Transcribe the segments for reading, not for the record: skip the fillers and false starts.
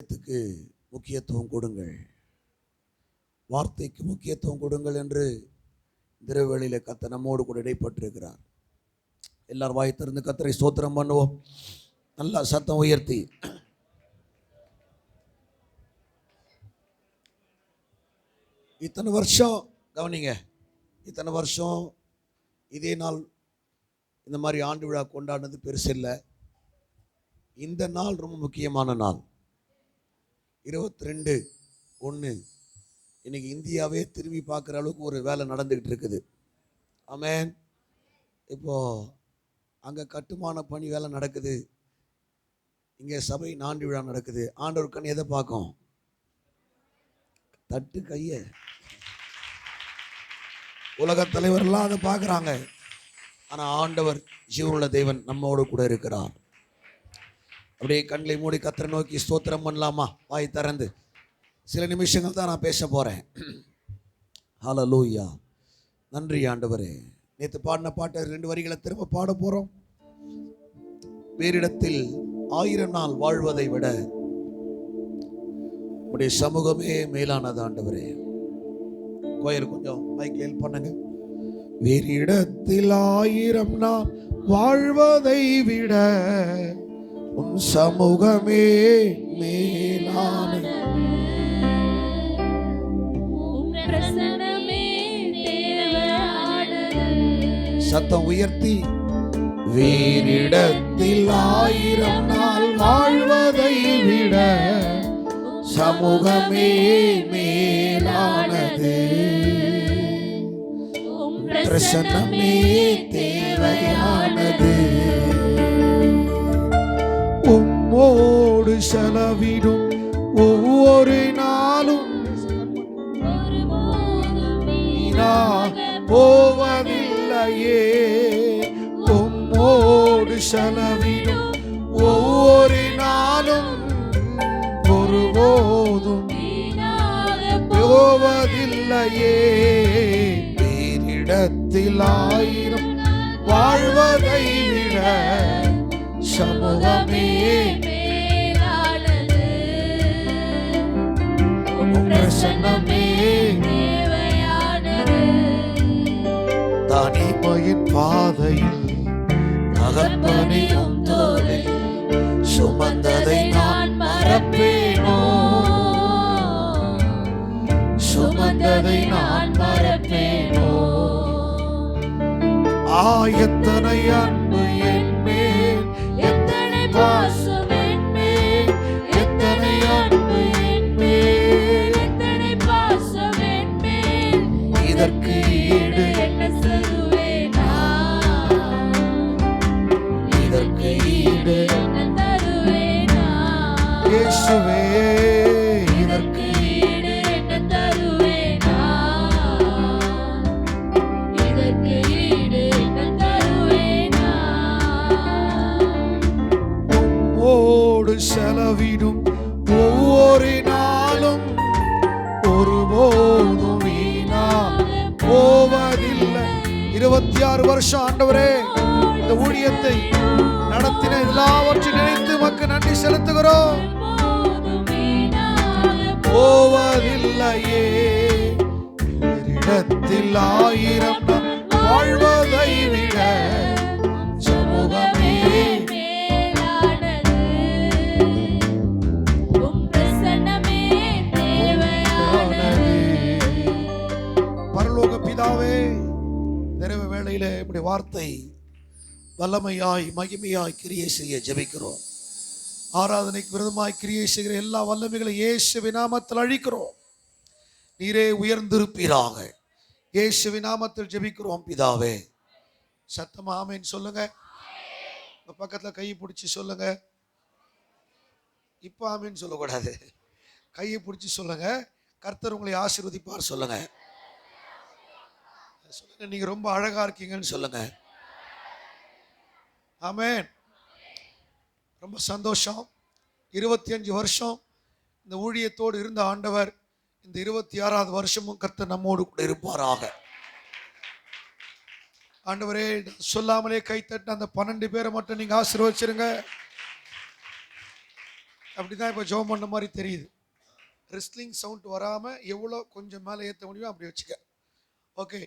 வார்த்தைக்கு முக்கியத்துவம் கொடுங்கள், வார்த்தைக்கு முக்கியத்துவம் கொடுங்கள் என்று திருவேளையில கர்த்தர் நம்மோடு கூட இடைப்பட்டிருக்கிறார். எல்லாரும் வாய் திறந்து கர்த்தரை ஸ்தோத்திரம் பண்ணுவோம். நல்லா சத்தம் உயர்த்தி. இத்தனை வருஷம் கவனிங்க, இத்தனை வருஷம் இதே நாள் இந்த மாதிரி ஆண்டு விழா கொண்டாடினது பெருசு இல்லை. இந்த நாள் ரொம்ப முக்கியமான நாள். 22/1 இன்னைக்கு இந்தியாவே திரும்பி பார்க்குற அளவுக்கு ஒரு வேலை நடந்துக்கிட்டு இருக்குது. ஆமென். இப்போ அங்கே கட்டுமான பணி வேலை நடக்குது, இங்கே சபை ஆண்டு விழா நடக்குது. ஆண்டவர் கண் எதை பார்க்கும்? தட்டு கையை. உலக தலைவர்லாம் அதை பார்க்குறாங்க, ஆனால் ஆண்டவர் ஜீவனுள்ள தேவன் நம்மோடு கூட இருக்கிறார். அப்படியே கண்களை மூடி கர்த்தரை நோக்கி ஸ்தோத்திரம் பண்ணலாமா? வாய் திறந்து சில நிமிஷங்கள் தான் நான் பேச போகிறேன். ஹல்லேலூயா. நன்றி ஆண்டவரே. நேற்று பாடின பாட்டை 2 வரிகளை திரும்ப பாட போகிறோம். வேறிடத்தில் 1000 நாள் வாழ்வதை விட உடைய சமூகமே மேலானது ஆண்டவரே. கோயில் கொஞ்சம் மைக் ஹெல்ப் பண்ணுங்க. வேறிடத்தில் 1000 நாள் வாழ்வதை விட உன் சமூகமே மேலானது, சத்தம் உயர்த்தி. வேறிடத்தில் 1000 நாள் வாழ்வதை விட சமூகமே மேலானது, பிரசன்னமே தேவையானது. உம்மோடு செலவிடும் ஒவ்வொரு நாளும் போவதில்லையே. உம்மோடு செலவிடும் ஒவ்வொரு நாளும் ஒருபோதும் போவதில்லையே. வேறிடத்தில் 1000 வாழ்வதை விட சமூகமே மேலானது, பிரசன்னமே தேவையானது. தனிமையின் பாதையில் தகப்பனையும் தோளில் சுமந்ததை நான் மறப்பேனோ, சுமந்ததை நான் மறப்பேனோ. எத்தனை அன்பு என் மேல், எத்தனை பாசம் என் மேல், எத்தனை அன்பு என் மேல், எத்தனை பாசம் என் மேல். இதற்கு ஈடு என்ன சொல்லுவேனா, இதற்கு ஈடு என்ன தருவேனா. இயேசுவே, இதற்கு ஈடு என்ன தருவேனா, இதற்கு ஈடு என்ன தருவேனா. உம்மோடு செலவிடும் ஒவ்வொரு நாளும் ஒருபோதும் வீணா போவதில்லை. 26 வருஷம் ஆண்டவரே இந்த ஊழியத்தை நடத்தின எல்லாவற்றையும் நினைத்து மக்கள் நன்றி செலுத்துகிறோம். போவதில்லையே. இடத்தில் 1000 வாழ்வதை விட சமூகமே மேலானது, பிரசன்னமே தேவையானது. பரலோக பிதாவே, நிறைவு வேளையில இப்படி வார்த்தை வல்லமையாய் மகிமையாய் கிரியை செய்ய ஜெபிக்கிறோம். ஆராதனைக்கு விரோதமாய் கிரியை செய்கிற எல்லா வல்லமைகளை இயேசுவின் நாமத்தில் அழிக்கிறோம். நீரே உயர்ந்திருப்பீராக. இயேசுவின் நாமத்தில் ஜெபிக்கிறோம் பிதாவே. சத்தமா ஆமென் சொல்லுங்க. உங்க பக்கத்துல கையை பிடிச்சி சொல்லுங்க. இப்ப ஆமென் சொல்லக்கூடாது, கையை பிடிச்சி சொல்லுங்க. கர்த்தர் உங்களை ஆசீர்வதிப்பார் சொல்லுங்க. சொல்லுங்க, நீங்க ரொம்ப அழகா இருக்கீங்கன்னு சொல்லுங்க. ஆமென். ரொம்ப சந்தோஷம். 25 வருஷம் இந்த ஊழியத்தோடு இருந்த ஆண்டவர் இந்த 26வது வருஷமும் கர்த்தர் நம்மோடு கூட இருப்பாராக. ஆண்டவரே, சொல்லாமலே கைத்தட்ட அந்த 12 பேரை மட்டும் நீங்க ஆசீர்வதிச்சிருங்க. அப்படிதான் இப்போ ஜெபம் பண்ண மாதிரி தெரியுது. ரிஸ்லிங் சவுண்ட் வராமல் எவ்வளோ கொஞ்சம் மேலே ஏற்ற முடியுமோ அப்படி வச்சுக்க. ஓகே,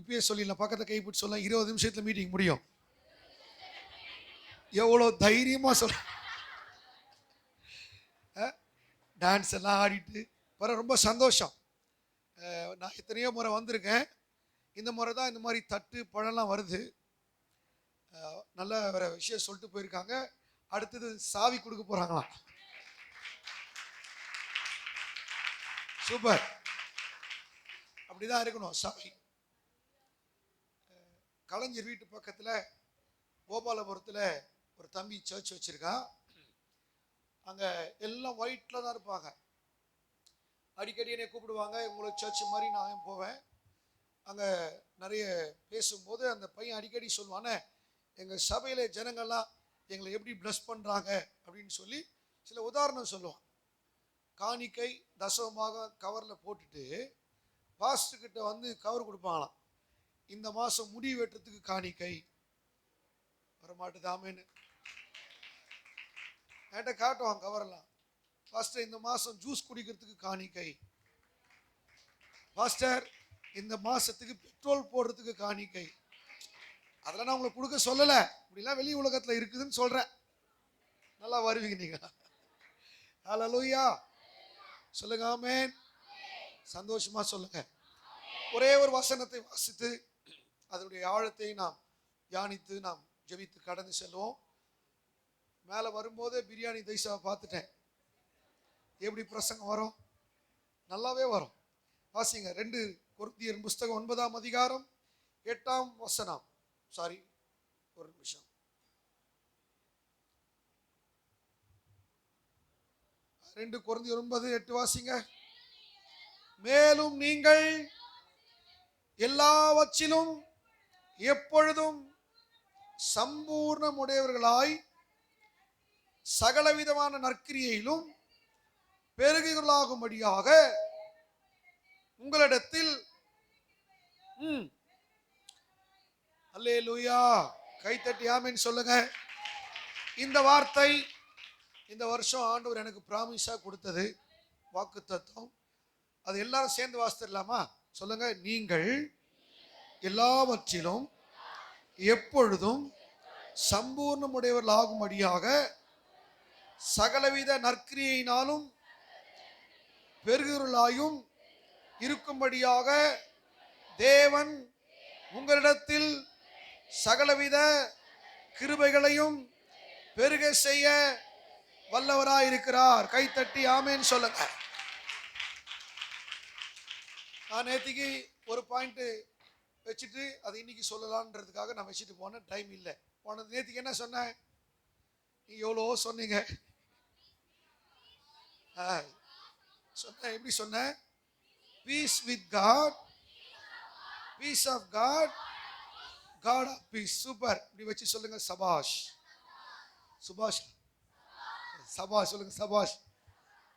இப்பயே சொல்லிடலாம், பக்கத்தை கைப்பிடிச்சு சொல்லலாம், 20 நிமிஷத்தில் மீட்டிங் முடியும். எவ்வளோ தைரியமாக சொல்ல, டான்ஸ் எல்லாம் ஆடிட்டு வர ரொம்ப சந்தோஷம். நான் எத்தனையோ முறை வந்திருக்கேன். இந்த முறை தான் இந்த மாதிரி தட்டு பழம்லாம் வருது. நல்ல வேற விஷயம் சொல்லிட்டு போயிருக்காங்க. அடுத்தது சாவி கொடுக்க போகிறாங்களாம். சூப்பர், அப்படிதான் இருக்கணும் சாவி. கலைஞர் வீட்டு பக்கத்தில் கோபாலபுரத்தில் ஒரு தம்பி சர்ச் வச்சுருக்கான். அங்கே எல்லாம் ஒயிட்டில் தான் இருப்பாங்க. அடிக்கடி என்னை கூப்பிடுவாங்க, உங்களுக்கு சர்ச் மாதிரி நான் போவேன். அங்கே நிறைய பேசும்போது அந்த பையன் அடிக்கடி சொல்லுவானே, எங்கள் சபையில் ஜனங்கள்லாம் எங்களை எப்படி ப்ளஸ் பண்ணுறாங்க அப்படின்னு சொல்லி சில உதாரணம் சொல்லுவான். காணிக்கை தசமமாக கவரில் போட்டுட்டு பாஸ்டர்கிட்ட வந்து கவர் கொடுப்பாங்களாம். இந்த மாதம் முடி வெட்டுறதுக்கு காணிக்கை வரமாட்டுதாமேன்னு என்கிட்ட காட்டுவாங்க கவரெல்லாம். பாஸ்டர் இந்த மாதம் ஜூஸ் குடிக்கிறதுக்கு காணிக்கை, பாஸ்டர் இந்த மாதத்துக்கு பெட்ரோல் போடுறதுக்கு காணிக்கை. அதெல்லாம் நான் உங்களுக்கு கொடுக்க சொல்லலை, இப்படிலாம் வெளி உலகத்தில் இருக்குதுன்னு சொல்கிறேன். நல்லா வருவீங்க நீங்கள். ஹல்லேலூயா சொல்லுங்க, ஆமென். சந்தோஷமாக சொல்லுங்க. ஒரே ஒரு வசனத்தை வாசித்து அதனுடைய ஆழத்தை நாம் தியானித்து நாம் ஜெபித்து கடந்து செல்வோம். மேலே வரும்போதே பிரியாணி தைசாவை பார்த்துட்டேன். எப்படி பிரசங்கம் வரும்? நல்லாவே வரும். வாசிங்க 2 கொரிந்தியர் புஸ்தகம் 9ஆம் அதிகாரம் 8ஆம் வசனம். சாரி, ஒரு நிமிஷம். 2 கொரிந்தியர் 9:8 வாசிங்க. மேலும் நீங்கள் எல்லாவற்றிலும் எப்பொழுதும் சம்பூர்ணமுடையவர்களாய் சகலவிதமான நற்கிரியையிலும் பெருகுகளாகும்படியாக உங்களிடத்தில் அல்லேலூயா கைத்தட்டி ஆமென் சொல்லுங்க. இந்த வார்த்தை இந்த வருஷம் ஆண்டவர் எனக்கு பிராமிஸா கொடுத்தது, வாக்குத்தத்தம். அது எல்லாரும் சேர்ந்து வாசித்துடலாமா? சொல்லுங்க. நீங்கள் எல்லாவற்றிலும் எப்பொழுதும் சம்பூர்ணமுடையவர்கள் ஆகும்படியாக சகலவித நற்கிரியினாலும் பெருகுகளாயும் இருக்கும்படியாக தேவன் உங்களிடத்தில் சகலவித கிருபைகளையும் பெருக செய்ய வல்லவராயிருக்கிறார். கைத்தட்டி ஆமென் சொல்லுங்க. நான் நேற்றுக்கு ஒரு பாயிண்ட் வச்சுட்டு அது இன்னைக்கு சொல்லலான்றதுக்காக நான் வச்சுட்டு போனேன். டைம் இல்லை. போனது நேற்றுக்கு என்ன சொன்னேன்? நீ எவ்வளோ சொன்னீங்க. சொன்னேன், எப்படி சொன்னேன்? Peace with God, peace of God, God of peace. Super. இப்படி வச்சு சொல்லுங்க. சபாஷ், சுபாஷ், சபாஷ் சொல்லுங்க. சபாஷ்.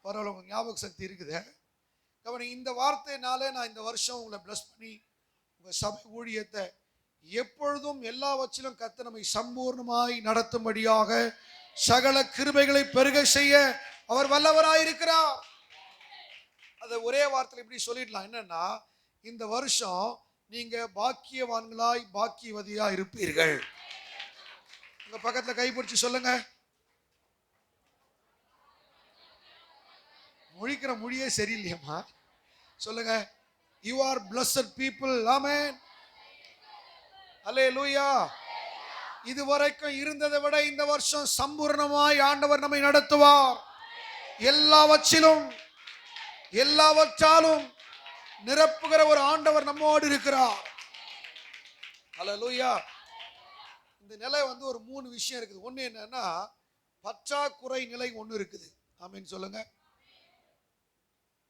பரவாயில்ல, உங்களுக்கு ஞாபக சக்தி இருக்குது. இந்த வார்த்தையினாலே நான் இந்த வருஷம் உங்களை பிளஸ் பண்ணி உங்கள் சபை ஊழியத்தை எப்பொழுதும் எல்லாவற்றிலும் கர்த்தர் நம்மை சம்பூர்ணமாய் நடத்தும்படியாக சகல கிருபைகளை பெருக செய்ய அவர் வல்லவராயிருக்கிறார். அதை ஒரே வார்த்தையில் இப்படி சொல்லிடலாம். என்னன்னா, இந்த வருஷம் நீங்க பாக்கியவான்களாய் பாக்கியவதியா இருப்பீர்கள். உங்க பக்கத்துல கைப்பிடிச்சு சொல்லுங்க. மொழிக்கிற மொழியே சரியில்லையம்மா. சொல்லுங்க. You are blessed people. Amen. Hallelujah. இதுவரைக்கும் இருந்ததை விட இந்த வருஷம் சம்பூர்ணமாய் ஆண்டவர் நம்மை நடத்துவார். எல்லாவற்றிலும் எல்லாவற்றாலும் நிரப்புகிற ஒரு ஆண்டவர் நம்மோடு இருக்கிறார். ஹல்லேலூயா. இந்த நிலை ஒரு 3 விஷயம் இருக்குது. ஒன்று என்னன்னா, பற்றாக்குறை நிலை ஒன்று இருக்குது. ஆமென் சொல்லுங்க.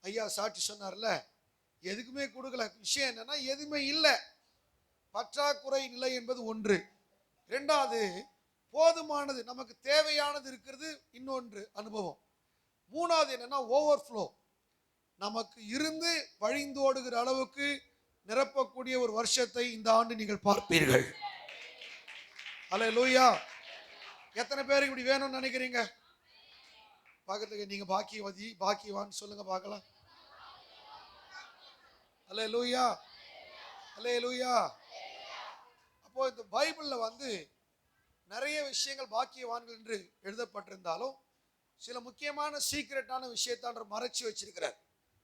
ஐயா சாட்சி சொன்னார்ல, எதுக்குமே கொடுக்கல. விஷயம் என்னன்னா, எதுவுமே இல்லை. பற்றாக்குறை நிலை என்பது ஒன்று. 2வது, போதுமானது நமக்கு தேவையானது இருக்கிறது இன்னொன்று அனுபவம். 3வது என்னன்னா, ஓவர்ஃப்ளோ. நமக்கு இருந்து வழிந்தோடுகிற அளவுக்கு நிரப்பக்கூடிய ஒரு வருஷத்தை இந்த ஆண்டு நீங்கள் பார்ப்பீர்கள். ஹல்லேலூயா. எத்தனை பேருக்கு இப்படி வேணும்னு நினைக்கிறீங்க? பக்கத்துக்கு நீங்க பாக்கியவதி பாக்கியவான் சொல்லுங்க பார்க்கலாம். அல்லேலூயா, அல்லேலூயா. அப்போ இந்த பைபிள்ல நிறைய விஷயங்கள் பாக்கியவான்கள் என்று எழுதப்பட்டிருந்தாலும் சில முக்கியமான சீக்ரெட்டான விஷயத்தான மறைச்சு வச்சிருக்கிறார்.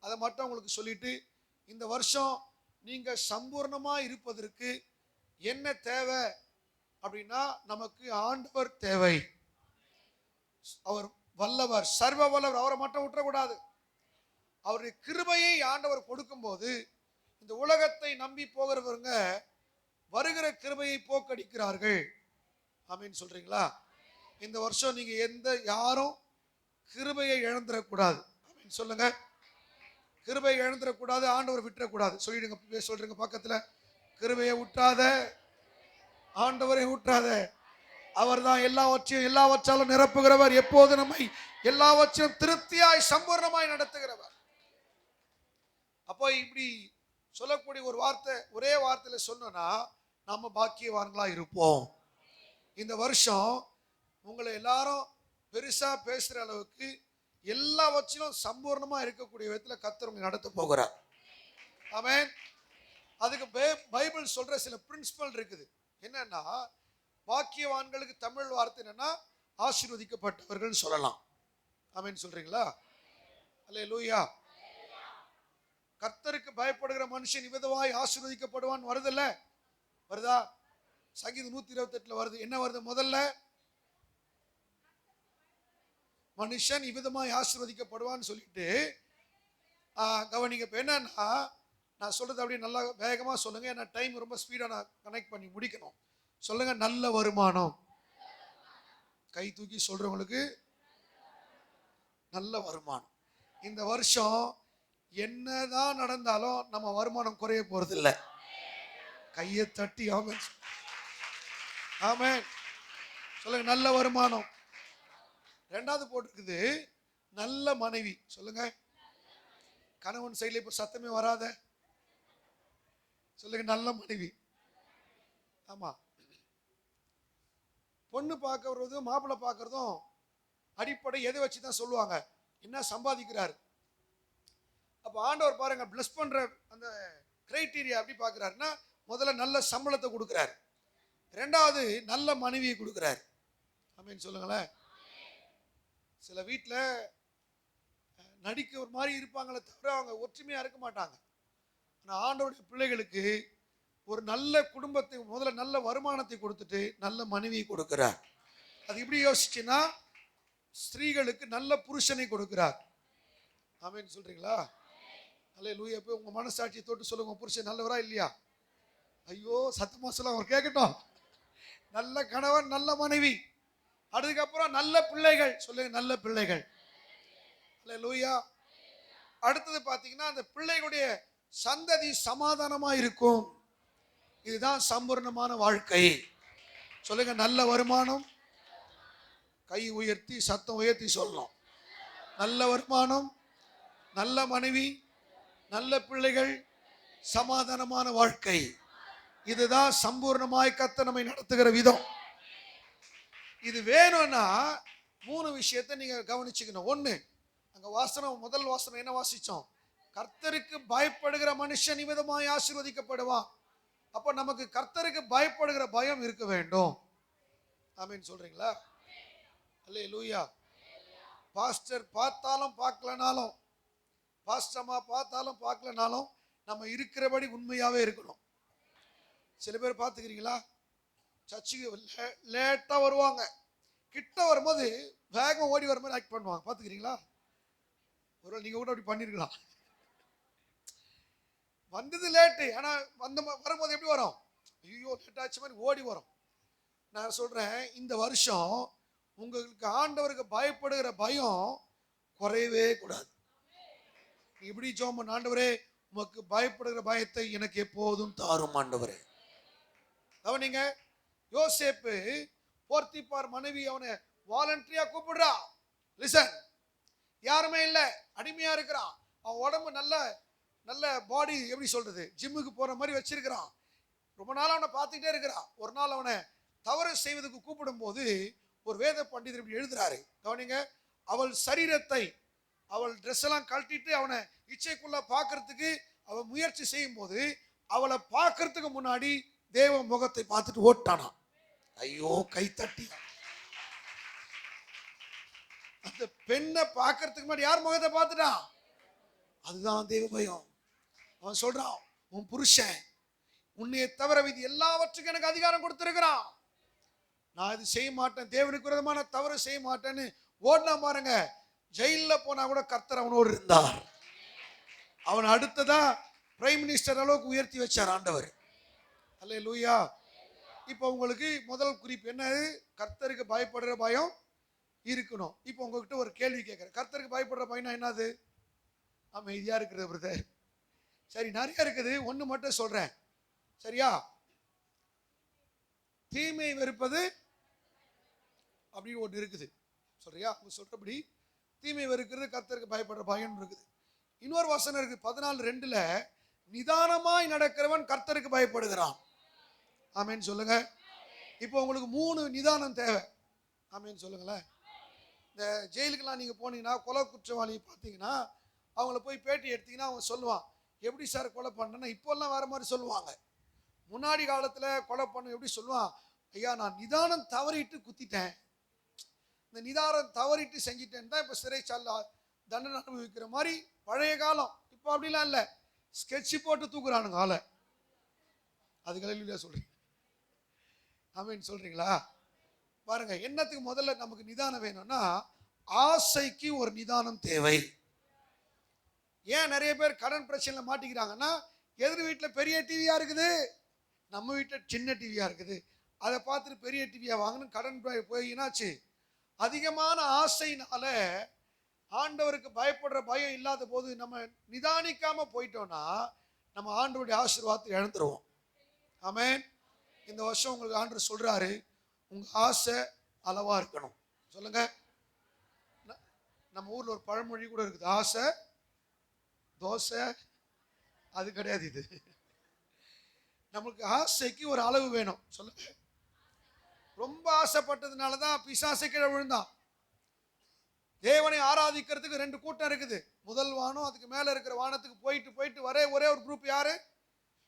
அதை மட்டும் உங்களுக்கு சொல்லிட்டு, இந்த வருஷம் நீங்க சம்பூர்ணமா இருப்பதற்கு என்ன தேவை அப்படின்னா, நமக்கு ஆண்டவர் தேவை. அவர் வல்லவர், சர்வ வல்லவர். அவரை மட்டும் விட்டுறக்கூடாது. அவருடைய கிருபையை ஆண்டவர் கொடுக்கும்போது இந்த உலகத்தை நம்பி போகிறவங்க வருகிற கிருபையை போக்கடிக்கிறார்கள். ஆமீன் சொல்றீங்களா? இந்த வருஷம் நீங்க யாரும் கிருபையை இழந்துடக்கூடாது. ஆமீன் சொல்லுங்க. கிருபையை இழந்துடக்கூடாது, ஆண்டவர் விட்டுறக்கூடாது. சொல்லிடுங்க, சொல்றீங்க பக்கத்துல, கிருபையை விட்டாத, ஆண்டவரை விட்டாத. அவர் தான் எல்லாவற்றாலும் நிரப்புகிறவர். எப்போது நம்மை எல்லாவற்றையும் திருப்தியாய் சம்பூர்ணமாய் நடத்துகிறவர். அப்போ இப்படி சொல்லக்கூடிய ஒரு வார்த்தை, ஒரே வார்த்தையில சொன்னா நாம பாக்கியவான்களா இருப்போம். இந்த வருஷம் உங்களை எல்லாரும் பெருசா பேசுற அளவுக்கு எல்லாவற்றிலும் சம்பூர்ணமா இருக்கக்கூடிய விதத்துல கர்த்தர் உங்களை நடத்த போகிறார். ஆமென். அதுக்கு பைபிள் சொல்ற சில பிரின்சிபல் இருக்குது. என்னன்னா, பாக்கியவான்களுக்கு தமிழ் வார்த்தை என்னன்னா ஆசீர்வதிக்கப்பட்டவர்கள் சொல்லலாம். ஆமென் சொல்றீங்களா? அல்லேலூயா. கர்த்தருக்கு பயப்படுகிற மனுஷன் இவ்விதமாய் ஆசீர்வதிக்கப்படுவான் வருதுல்ல? வருதா? சங்கீதம் 128 வருது. என்ன வருது? முதல்ல மனுஷன் இவ்விதமாய் ஆசீர்வதிக்கப்படுவான்னு சொல்லிட்டு கவனிங்க. இப்ப என்னன்னா, நான் சொல்றது அப்படியே நல்லா வேகமா சொல்லுங்க. ஏன்னா டைம் ரொம்ப ஸ்பீடா நான் கனெக்ட் பண்ணி முடிக்கணும். சொல்லுங்க, நல்ல வருமானம். கை தூக்கி சொல்றவங்களுக்கு நல்ல வருமானம். இந்த வருஷம் என்னதான் நடந்தாலும் நம்ம வருமானம் குறைய போறது இல்லை. கையை தட்டி ஆமென். ஆமென் சொல்லுங்க. நல்ல வருமானம். ரெண்டாவது போட்டிருக்குது நல்ல மனைவி. சொல்லுங்க. கணவன் சைடுல இப்ப சத்தமே வராத. சொல்லுங்க, நல்ல மனைவி. ஆமா, பொண்ணு பார்க்கறதும் மாப்பிள்ளை பார்க்கறதும் அடிப்படை எதை வச்சுதான் சொல்லுவாங்க? என்ன சம்பாதிக்கிறாரு. அப்ப ஆண்டவர் பாருங்க, பிளஸ் பண்ற அந்த கிரைட்டீரியா எப்படி பார்க்கிறாருன்னா, முதல்ல நல்ல சம்பளத்தை கொடுக்கிறாரு, ரெண்டாவது நல்ல மனைவியை கொடுக்கிறாரு. ஆமென் சொல்லுங்களேன். சில வீட்டில் நடிக்க ஒரு மாதிரி இருப்பாங்களே தவிர அவங்க ஒற்றுமையா இருக்க மாட்டாங்க. ஆனால் ஆண்டவருடைய பிள்ளைகளுக்கு ஒரு நல்ல குடும்பத்தை, முதல்ல நல்ல வருமானத்தை கொடுத்துட்டு நல்ல மனைவியை கொடுக்கிறார். அது இப்படி யோசிச்சுன்னா, ஸ்திரீகளுக்கு நல்ல புருஷனை கொடுக்கிறார். ஆமென் சொல்றீங்களா? அல்லேலூயா. போய் உங்க மனசாட்சியை தொட்டு சொல்லுங்க, புருஷன் நல்லவரா இல்லையா? ஐயோ சத்தமா சொல்ல, அவர் கேட்கட்டும். நல்ல கணவன், நல்ல மனைவி, அதுக்கப்புறம் நல்ல பிள்ளைகள். சொல்லுங்க, நல்ல பிள்ளைகள். அல்லேலூயா. அடுத்தது பாத்தீங்கன்னா, அந்த பிள்ளைகளுடைய சந்ததி சமாதானமா இருக்கும். இதுதான் சம்பூர்ணமான வாழ்க்கை. சொல்லுங்க, நல்ல வருமானம். கை உயர்த்தி சத்தம் உயர்த்தி சொல்லணும். நல்ல வருமானம், நல்ல மனைவி, நல்ல பிள்ளைகள், சமாதானமான வாழ்க்கை. இதுதான் சம்பூர்ணமாய் கர்த்தர் நம்மை நடத்துகிற விதம். இது வேணும்னா 3 விஷயத்தை நீங்க கவனிச்சுக்கணும். ஒண்ணு, அங்க வாசனம், முதல் வாசனம் என்ன வாசிச்சோம்? கர்த்தருக்கு பயப்படுகிற மனுஷன் இவ்விதமாய் ஆசீர்வதிக்கப்படுவான். அப்ப நமக்கு கர்த்தருக்கு பயப்படுகிற பயம் இருக்க வேண்டும். ஆமென் சொல்றீங்களா? அல்லேலூயா. பாஸ்டர் பார்த்தாலும் பார்க்கலனாலும், பாஸ்டர்மா பார்த்தாலும் பார்க்கலனாலும் நம்ம இருக்கிறபடி உண்மையாவே இருக்கணும். சில பேர் பார்த்துக்கிறீங்களா, சர்ச்சுக்கு லேட்டா வருவாங்க, கிட்ட வரும்போது வேகம் ஓடி வர மாதிரி ஆக்ட் பண்ணுவாங்க. பார்த்துக்கிறீங்களா? ஒரு நீங்க கூட அப்படி பண்ணிருக்கலாம். வந்தது லேட்டு, ஆனா வரும்போது எப்படி வரும்? ஐயோ லேட் ஆச்சு மாதிரி ஓடி வரும். நான் சொல்றேன், இந்த வருஷம் உங்களுக்கு ஆண்டவருக்கு பயப்படுகிற பயம் குறையவே கூடாது. இப்படி ஜெபம் பண்ண, ஆண்டவரே உமக்கு பயப்படுகிற பயத்தை எனக்கு எப்போதும் தாரும் ஆண்டவரே. கவனிங்க, யோசேப்பு போர்த்திபார் மனைவி அவனை வாலண்டரியா கூப்பிடுறா. லிசன், யாருமே இல்லை, அடிமையா இருக்கிறான். அவன் உடம்பு நல்ல நல்ல பாடி, எப்படி சொல்றது, ஜிம்முக்கு போற மாதிரி வச்சிருக்கிறான். ரொம்ப நாள் அவனை பார்த்துக்கிட்டே இருக்கிறான். ஒரு நாள் அவனை தவறு செய்வதற்கு கூப்பிடும் போது ஒரு வேத பண்டிதர் இப்படி எழுதுறாரு. கவனிங்க, அவள் சரீரத்தை, அவள் ட்ரெஸ் எல்லாம் கழட்டிட்டு அவனை இச்சைக்குள்ள பார்க்கறதுக்கு அவன் முயற்சி செய்யும் போது அவளை பார்க்கறதுக்கு முன்னாடி தேவ முகத்தை பார்த்துட்டு ஓட்டானா. ஐயோ, கை தட்டி. அந்த பெண்ணை பார்க்கறதுக்கு முன்னாடி யார் முகத்தை பார்த்துட்டான்? அதுதான் தேவ பயம். அவன் சொல்றான், உன் புருஷன் உன்னைய தவிர இது எல்லாவற்றுக்கும் எனக்கு அதிகாரம் கொடுத்திருக்கிறான், நான் இது செய்ய மாட்டேன், தேவனுக்கு விரோதமான தவறு செய்ய மாட்டேன்னு ஓடினா பாருங்க. ஜெயில போனா கூட கர்த்தர் அவனோடு இருந்தார். அவன் அடுத்ததா பிரைம் மினிஸ்டர் அளவுக்கு உயர்த்தி வச்சார் ஆண்டவர். அல்லேலூயா. இப்போ உங்களுக்கு முதல் குறிப்பு என்ன? கர்த்தருக்கு பயப்படுற பயம் இருக்கணும். இப்போ உங்ககிட்ட ஒரு கேள்வி கேட்குறேன். கர்த்தருக்கு பயப்படுற பயம்னா என்னது? அமைதியா இருக்கிறது பிரதர். சரி, நிறைய இருக்குது, ஒன்று மட்டும் சொல்றேன், சரியா? தீமை வெறுப்பது அப்படின்னு ஒன்று இருக்குது, சொல்றியா? அவங்க சொல்றபடி தீமை வெறுக்கிறது கர்த்தருக்கு பயப்படுற பயம் இருக்குது. இன்னொரு வசனம் இருக்கு 14:2, நிதானமாய் நடக்கிறவன் கர்த்தருக்கு பயப்படுகிறான். ஆமேன்னு சொல்லுங்க. இப்போ உங்களுக்கு 3 நிதானம் தேவை. ஆமேன்னு சொல்லுங்களேன். இந்த ஜெயிலுக்கெல்லாம் நீங்கள் போனீங்கன்னா கொலை குற்றவாளியை பார்த்தீங்கன்னா அவங்கள போய் பேட்டி எடுத்தீங்கன்னா அவங்க சொல்லுவான், எப்படி சார் கொலை பண்ணேன்னா இப்போல்லாம் வேறு மாதிரி சொல்லுவாங்க. முன்னாடி காலத்தில் கொலை பண்ண எப்படி சொல்லுவான்? ஐயா, நான் நிதானம் தவறிட்டு குத்திட்டேன், இந்த நிதானம் தவறிட்டு செஞ்சிட்டேன்னு தான் இப்போ சிறைச்சாலை தண்டனை அனுபவிக்கிற மாதிரி பழைய காலம். இப்போ அப்படிலாம் இல்லை, ஸ்கெட்சு போட்டு தூக்குறானுங்க ஆளை. அதுக்கு சொல்கிறீங்க? ஆமேன்னு சொல்கிறீங்களா? பாருங்க, என்னத்துக்கு முதல்ல நமக்கு நிதானம் வேணும்னா ஆசைக்கு ஒரு நிதானம் தேவை. ஏன் நிறைய பேர் கடன் பிரச்சனையில் மாட்டிக்கிறாங்கன்னா, எதிர் வீட்டில் பெரிய டிவியா இருக்குது, நம்ம வீட்டில் சின்ன டிவியா இருக்குது, அதை பார்த்துட்டு பெரிய டிவியா வாங்கணும் கடன் போயினாச்சு. அதிகமான ஆசைனால ஆண்டவருக்கு பயப்படுற பயம் இல்லாத போது நம்ம நிதானிக்காம போயிட்டோம்னா நம்ம ஆண்டவருடைய ஆசீர்வாதத்தை இழந்துருவோம். ஆமென். இந்த வருஷம் உங்களுக்கு ஆண்டவர் சொல்றாரு, உங்க ஆசை அளவா இருக்கணும். சொல்லுங்க. நம்ம ஊர்ல ஒரு பழமொழி கூட இருக்குது, ஆசை தோசை அது கிடையாது. இது நமக்கு ஆசைக்கு ஒரு அளவு வேணும். சொல்லுங்க. ரொம்ப ஆசைப்பட்டதுனால தான் பிசாசு கீழே விழுந்தான். தேவனை ஆராதிக்கிறதுக்கு 2 கூட்டம் இருக்குது. முதல் வானம், அதுக்கு மேல இருக்கிற வானத்துக்கு போயிட்டு ஒரே ஒரு குரூப் யாரு?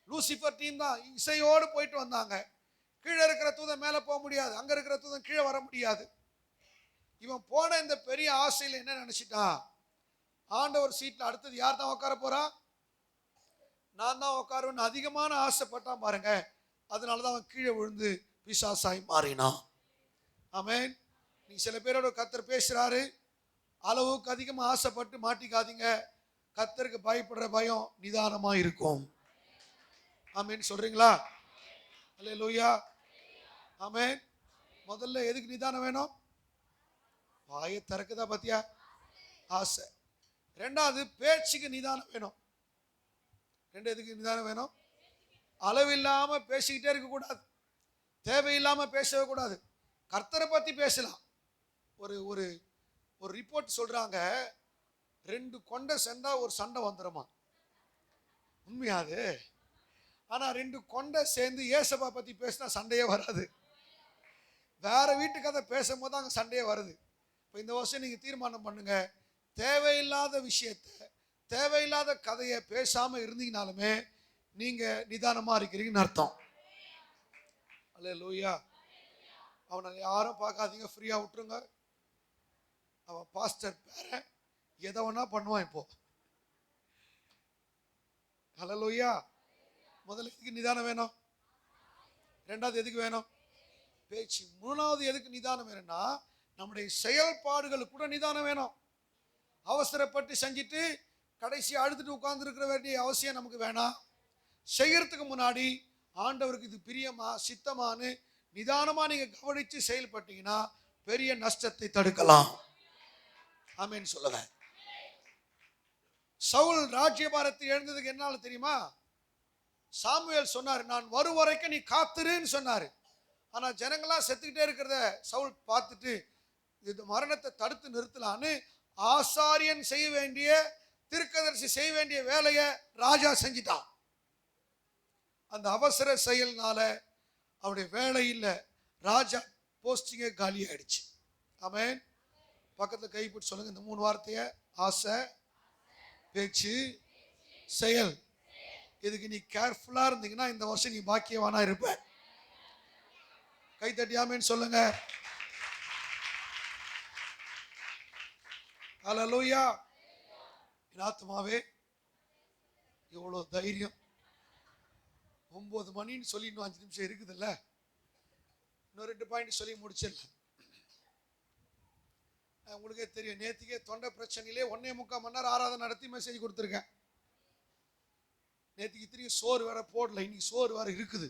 லூசிபர் டீம் தான். இசையோடு போயிட்டு வந்தாங்க. கீழே இருக்கிற தூதன் மேலே போக முடியாது, அங்க இருக்கிற தூதன் கீழே வர முடியாது. இவன் போன இந்த பெரிய ஆசையில் என்ன நினைச்சிட்டான்? ஆண்டவர் சீட்ல அடுத்தது யார் தான் உட்கார போறா? நான் தான் உட்காருவேன்னு அதிகமான ஆசைப்பட்டான் பாருங்க. அதனாலதான் அவன் கீழே விழுந்து பிசாசாய் மாறினான். ஆமென். நீ சில பேரோட கர்த்தர் பேசுறாரு, அளவுக்கு அதிகமாக ஆசைப்பட்டு மாட்டிக்காதீங்க. கர்த்தருக்கு பயப்படுற பயம் நிதானமா இருக்கும். ஆமென் சொல்றீங்களா? அல்லேலூயா. ஆமென். முதல்ல எதுக்கு நிதானம் வேணும்? வாயை திறக்குதா பத்தியா? ஆசை. 2வது பேச்சுக்கு நிதானம் வேணும். எதுக்கு நிதானம் வேணும்? அளவில்லாம பேசிக்கிட்டே இருக்கக்கூடாது, தேவையில்லாம பேசவே கூடாது. கர்த்தரை பத்தி பேசலாம். ஒரு ஒரு ஒரு ரிப்போர்ட் சொல்றாங்க, 2 கொண்டை சேர்ந்தா ஒரு சண்டை வந்துருமா? உண்மையாது? ஆனா 2 கொண்டை சேர்ந்து ஏசப்பா பத்தி பேசினா சண்டையே வராது. வேற வீட்டு கதை பேசும்போது அங்கே சண்டையே வருது. இப்போ இந்த வருஷம் நீங்க தீர்மானம் பண்ணுங்க, தேவையில்லாத விஷயத்தை, தேவையில்லாத கதையை பேசாம இருந்தீங்கனாலுமே நீங்க நிதானமா இருக்கிறீங்கன்னு அர்த்தம். அல்லேலூயா. அவனை யாரும் பார்க்காதீங்க, ஃப்ரீயா விட்டுருங்க. அவன் பாஸ்டர் பேர எதை வேணா பண்ணுவான் இப்போ. அல்லேலூயா. முதல்ல எதுக்கு நிதானம் வேணும்? 2வது எதுக்கு வேணும்? பேச்சு. 3வது எதுக்கு நிதானம் வேணும்னா நம்முடைய செயல்பாடுகளுக்கு கூட நிதானம் வேணும். அவசரப்பட்டு செஞ்சுட்டு கடைசி அழுதுட்டு உட்கார்ந்து இருக்கிற வேண்டிய அவசியம் நமக்கு வேணாம். செய்யறதுக்கு முன்னாடி ஆண்டவருக்கு இது பிரியமா சித்தமானு நிதானமா நீங்க கவனிச்சு செயல்பட்டீங்கன்னா பெரிய நஷ்டத்தை தடுக்கலாம். ஆமென் சொல்லுங்க. சவுல் ராஜ்யபாரத்தை எழுந்ததுக்கு என்னால தெரியுமா? சாமுவேல் சொன்னார், நான் வரும் வரைக்கும் நீ காத்துருன்னு சொன்னாரு. ஆனா ஜனங்களா செத்துக்கிட்டே இருக்கிறத சவுல் பார்த்துட்டு இது மரணத்தை தடுத்து நிறுத்தலான்னு ஆசாரியன் செய்ய வேண்டிய, தீர்க்கதரிசி செய்ய வேண்டிய வேலையை ராஜா செஞ்சிட்டான். அந்த அவசர செயல்னால அவருடைய வேலை இல்லை, ராஜா போஸ்டிங்கே காலி ஆயிடுச்சு. ஆமென். பக்கத்துல கை போட்டு சொல்லுங்க இந்த 3 வார்த்தைய. ஆசை, பேச்சு, செயல். இதுக்கு நீ கேர்ஃபுல்லா இருந்தீங்கன்னா இந்த வருஷம் நீ பாக்கியவானா இருப்ப. கை தட்டியாமேன்னு சொல்லுங்க. ஹல்லேலூயா. என் ஆத்துமாவே எவ்வளவு தைரியம். 9 மணின்னு சொல்லி இன்னும் 5 நிமிஷம் இருக்குதுல்ல. இன்னும் 2 பாயிண்ட் சொல்லி முடிச்சிடலாம். உங்களுக்கே தெரியும், நேத்திக்கே தொண்டை பிரச்சனையிலே 1.25 மணி நேரம் ஆராதனை நடத்தி மெசேஜ் கொடுத்துருக்கேன். நேற்றுக்கு திரும்பி சோறு வேற போடல, இன்னைக்கு சோறு வேற இருக்குது.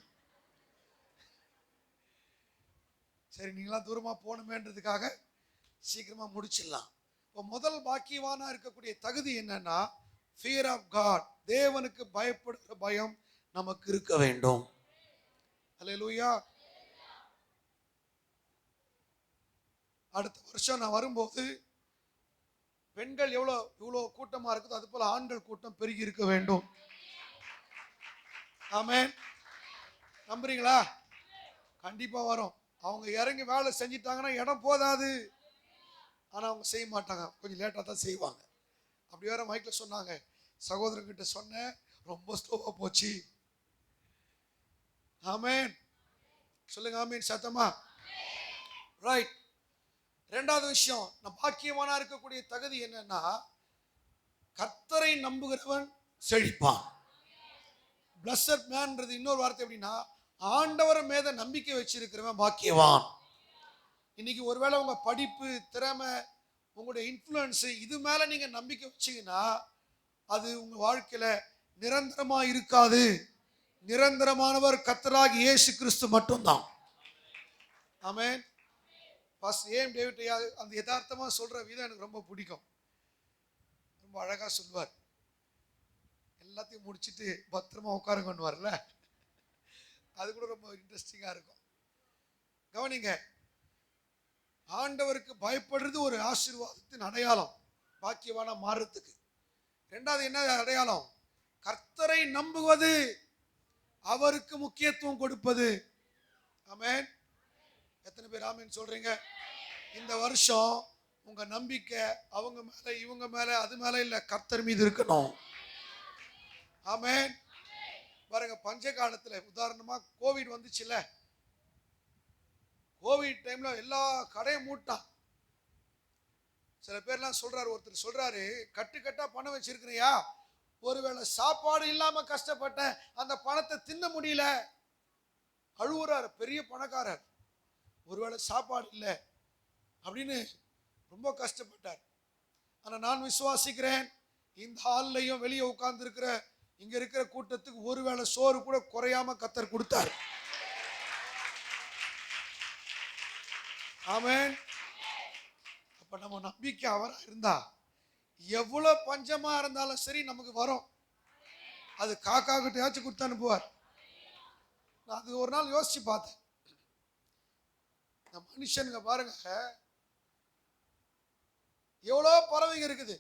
சரி, நீங்களாம் தூரமா போகணுமேன்றதுக்காக சீக்கிரமா முடிச்சிடலாம். இப்போ முதல் பாக்கியவானா இருக்கக்கூடிய தகுதி என்னன்னா, ஃபியர் ஆஃப் காட். தேவனுக்கு பயப்படுகிற பயம் நமக்கு இருக்க வேண்டும். அல்லேலூயா. அடுத்த வருஷம் நான் வரும்போது பெண்கள் இவ்வளோ கூட்டமா இருக்குதோ அது போல ஆண்கள் கூட்டம் பெருகி இருக்க வேண்டும். ஆமென். நம்புறீங்களா? கண்டிப்பா வரும். அவங்க இறங்கி வேலை செஞ்சிட்டாங்கன்னா இடம் போதாது. ஆனா அவங்க செய்ய மாட்டாங்க, கொஞ்சம் லேட்டா தான் செய்வாங்க. அப்படி வேற மைக்ல சொன்னாங்க, சகோதரர்கிட்ட சொன்னேன், ரொம்ப ஸ்லோவா போச்சு. ஆமென் சொல்லுங்க. ஆமென் சத்தமா. ரைட். இரண்டாவது விஷயம், நம்ம பாக்கியவானா இருக்கக்கூடிய தகுதி என்னன்னா, கர்த்தரை நம்புகிறவன் செழிப்பான். பிளஸட் மேன்ன்றது இன்னொரு வார்த்தை எப்படின்னா, ஆண்டவர் மேல நம்பிக்கை வச்சிருக்கிறவன் பாக்கியவான். இன்னைக்கு ஒருவேளை உங்க படிப்பு, திறமை, உங்களுடைய இன்ஃப்ளூயன்ஸ் இது மேல நீங்க நம்பிக்கை வச்சீங்கன்னா அது உங்க வாழ்க்கையில நிரந்தரமா இருக்காது. நிரந்தரமானவர் கர்த்தராகிய இயேசு கிறிஸ்து மட்டும்தான். ஆமென். பாஸ்டர் ஏம் டேவிட் அந்த யதார்த்தமா சொல்ற விதம் எனக்கு ரொம்ப பிடிக்கும். ரொம்ப அழகா சொல்வார். எல்லாத்தையும் முடிச்சுட்டு பத்திரமா உட்காருங்கன்னுவார்ல, அது கூட ரொம்ப இன்ட்ரெஸ்டிங்கா இருக்கும். கவனிங்க, ஆண்டவருக்கு பயப்படுறது ஒரு ஆசீர்வாதத்தின் அடையாளம், பாக்கியவானா மாறுறதுக்கு. இரண்டாவது என்ன அடையாளம்? கர்த்தரை நம்புவது, அவருக்கு முக்கியத்துவம் கொடுப்பது. ஆமென். எத்தனை பேர் ஆமென் சொல்றீங்க? இந்த வருஷம் உங்க நம்பிக்கை அவங்க மேல, இவங்க மேல, அது மேல இல்ல, கர்த்தர் மீது இருக்கணும். ஆமென். பாருங்க, பஞ்ச காலத்துல உதாரணமா கோவிட் வந்துச்சுல, கோவிட் டைம்ல எல்லா கடையும் மூட்டான். சில பேர்லாம் சொல்றாரு, ஒருத்தர் சொல்றாரு, கட்டுக்கட்டா பணம் வச்சிருக்கிறியா, ஒருவேளை சாப்பாடு இல்லாம கஷ்டப்பட்டேன், அந்த பணத்தை தின்ன முடியல, அழுவுறாரு. பெரிய பணக்காரர், ஒருவேளை சாப்பாடு இல்லை அப்படின்னு ரொம்ப கஷ்டப்பட்டார். ஆனா நான் விசுவாசிக்கிறேன், இந்த ஹால்லையும் வெளியே உட்கார்ந்து இருக்கிற இங்க இருக்கிற கூட்டத்துக்கு ஒருவேளை சோறு கூட குறையாம கர்த்தர் கொடுத்தார். ஆமென். அப்ப நம்ம நம்பிக்கை அவரா இருந்தா எவ்வளவு பஞ்சமா இருந்தாலும் சரி நமக்கு வரும். அது காக்கா கிட்டயாச்சும் கொடுத்து அனுப்புவார். நான் அது ஒரு நாள் யோசிச்சு பார்த்தேன். நம்ம மனுஷனுங்க பாருங்க, எவ்வளோ பறவைங்க இருக்குது,